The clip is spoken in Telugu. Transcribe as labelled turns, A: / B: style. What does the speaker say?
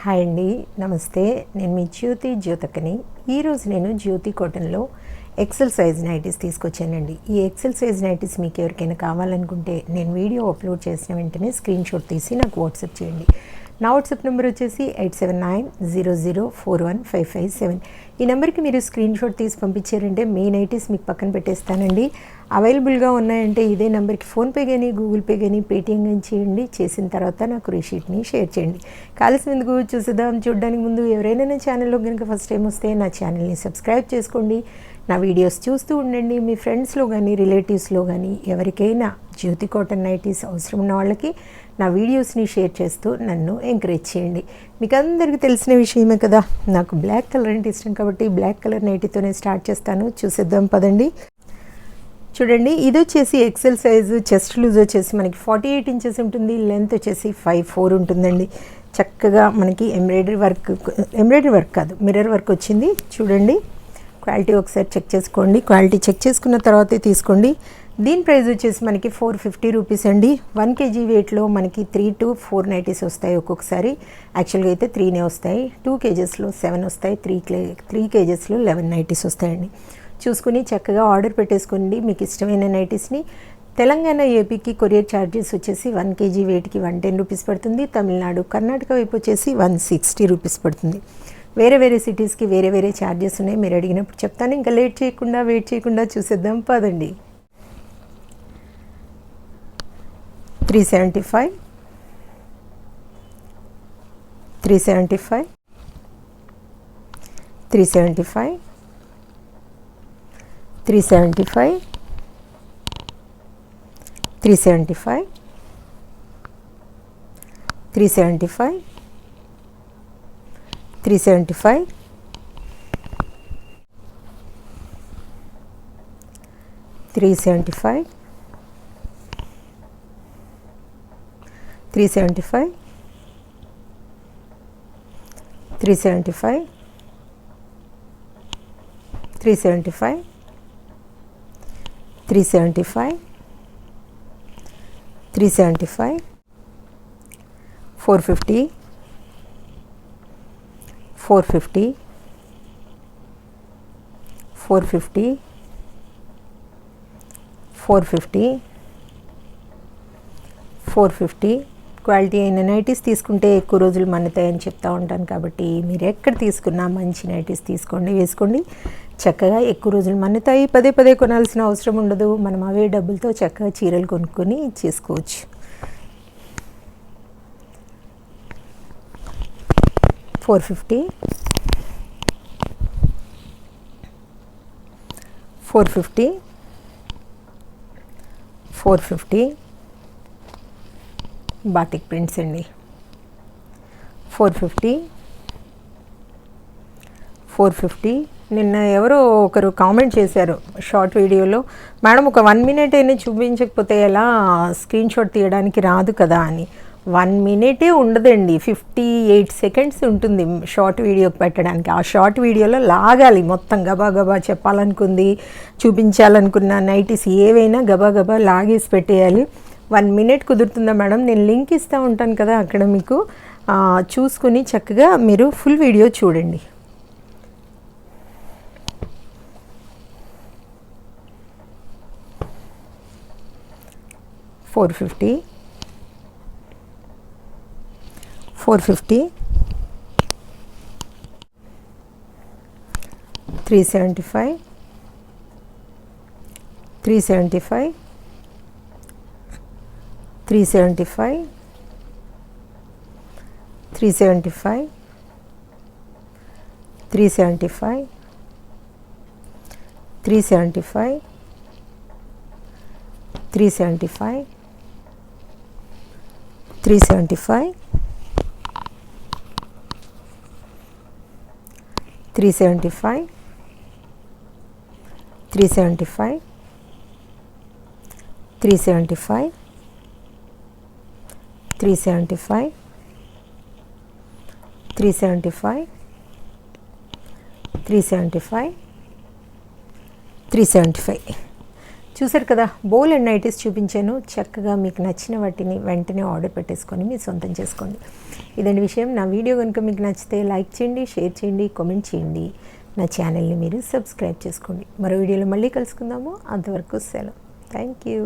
A: హాయ్ అండి, నమస్తే. నేను మీ జ్యోతకని. ఈరోజు నేను జ్యోతి కాటన్లో ఎక్సెల్ సైజ్ నైటీస్ తీసుకొచ్చానండి. ఈ ఎక్సెల్ సైజ్ నైటీస్ మీకు ఎవరికైనా కావాలనుకుంటే నేను వీడియో అప్లోడ్ చేసిన వెంటనే స్క్రీన్ షాట్ తీసి నాకు వాట్సాప్ చేయండి. నా వాట్సాప్ నెంబర్ వచ్చేసి 8790041557. ఈ నెంబర్కి మీరు స్క్రీన్ షాట్ తీసి పంపించారంటే మీ నైటీస్ మీకు పక్కన పెట్టేస్తానండి. అవైలబుల్గా ఉన్నాయంటే ఇదే నెంబర్కి ఫోన్పే కానీ గూగుల్ పే కానీ పేటిఎం కానీ చేయండి. చేసిన తర్వాత నాకు రిసీట్ని షేర్ చేయండి. కాల్సిన ఎందుకు చూసేద్దాం. చూడడానికి ముందు ఎవరైనా నా ఛానల్లో కనుక ఫస్ట్ టైం వస్తే నా ఛానల్ని సబ్స్క్రైబ్ చేసుకోండి. నా వీడియోస్ చూస్తూ ఉండండి. మీ ఫ్రెండ్స్లో కానీ రిలేటివ్స్లో కానీ ఎవరికైనా జ్యోతి కాటన్ నైటీస్ అవసరం ఉన్న వాళ్ళకి నా వీడియోస్ని షేర్ చేస్తూ నన్ను ఎంకరేజ్ చేయండి. మీకు అందరికీ తెలిసిన విషయమే కదా, నాకు బ్లాక్ కలర్ అంటే ఇష్టం కాబట్టి బ్లాక్ కలర్ నైటీతోనే స్టార్ట్ చేస్తాను. చూసేద్దాం పదండి. చూడండి, ఇది వచ్చేసి ఎక్సెల్ సైజు. చెస్ట్ లూజ్ వచ్చేసి మనకి 48 ఇంచెస్ ఉంటుంది. లెంత్ వచ్చేసి 5'4" ఉంటుందండి. చక్కగా మనకి ఎంబ్రాయిడరీ వర్క్ కాదు, మిర్రర్ వర్క్ వచ్చింది. చూడండి, క్వాలిటీ ఒకసారి చెక్ చేసుకోండి. క్వాలిటీ చెక్ చేసుకున్న తర్వాతే తీసుకోండి. దీని ప్రైస్ వచ్చేసి మనకి 450 రూపీస్ అండి. 1 kg వెయిట్లో మనకి 3 to 4 నైటీస్ వస్తాయి. ఒక్కొక్కసారి యాక్చువల్గా అయితే 3 వస్తాయి. 2 kgsలో 7 వస్తాయి. 3 kgsలో 11 నైటీస్ వస్తాయండి. చూసుకుని చక్కగా ఆర్డర్ పెట్టేసుకోండి మీకు ఇష్టమైన నైటీస్ని. తెలంగాణ ఏపీకి కొరియర్ ఛార్జెస్ వచ్చేసి 1 kg వెయిట్కి 110 రూపీస్ పడుతుంది. తమిళనాడు కర్ణాటక వైపు వచ్చేసి 160 రూపీస్ పడుతుంది. వేరే వేరే సిటీస్కి వేరే వేరే ఛార్జెస్ ఉన్నాయి. మీరు అడిగినప్పుడు చెప్తాను. ఇంకా వెయిట్ చేయకుండా చూసేద్దాం పదండి. 375 375 375 375 375 375 375 375 375 375 375 375 375 450 450 450 450 450. క్వాలిటీ అయిన నైటీస్ తీసుకుంటే ఎక్కువ రోజులు మన్నుతాయని చెప్తూ ఉంటాను కాబట్టి మీరు ఎక్కడ తీసుకున్నా మంచి నైటీస్ తీసుకోండి, వేసుకోండి. చక్కగా ఎక్కువ రోజులు మన్నుతాయి. పదే పదే కొనాల్సిన అవసరం ఉండదు. మనం అవే డబ్బులతో చక్కగా చీరలు కొనుక్కొని చేసుకోవచ్చు. ఫోర్ ఫిఫ్టీ 450 450 బాటిక్ ప్రింట్స్ అండి. 450 450. నిన్న ఎవరో ఒకరు కామెంట్ చేశారు షార్ట్ వీడియోలో, మేడం ఒక 1 minute అయినా చూపించకపోతే ఎలా, స్క్రీన్ షాట్ తీయడానికి రాదు కదా అని. 1 minute ఉండదండి, 58 seconds ఉంటుంది షార్ట్ వీడియోకి పెట్టడానికి. ఆ షార్ట్ వీడియోలో లాగాలి మొత్తం, గబా చెప్పాలనుకుంది చూపించాలనుకున్న నైటీస్ ఏవైనా గబా లాగేసి పెట్టేయాలి. 1 minute కుదురుతుందా మేడం? నేను లింక్ ఇస్తూ ఉంటాను కదా, అక్కడ మీకు చూసుకుని చక్కగా మీరు ఫుల్ వీడియో చూడండి. Four fifty 375 375 375 375 375 375 375 375 375 375 375 375 375 375 375. చూసారు కదా, బోల్ అండ్ నైటీస్ చూపించాను. చక్కగా మీకు నచ్చిన వాటిని వెంటనే ఆర్డర్ పెట్టేసుకొని మీరు సొంతం చేసుకోండి. ఇదండి విషయం. నా వీడియో కనుక మీకు నచ్చితే లైక్ చేయండి, షేర్ చేయండి, కామెంట్ చేయండి. నా ఛానల్ని మీరు సబ్స్క్రైబ్ చేసుకోండి. మరో వీడియోలో మళ్ళీ కలుసుకుందాము. అంతవరకు సెలవు. Thank you.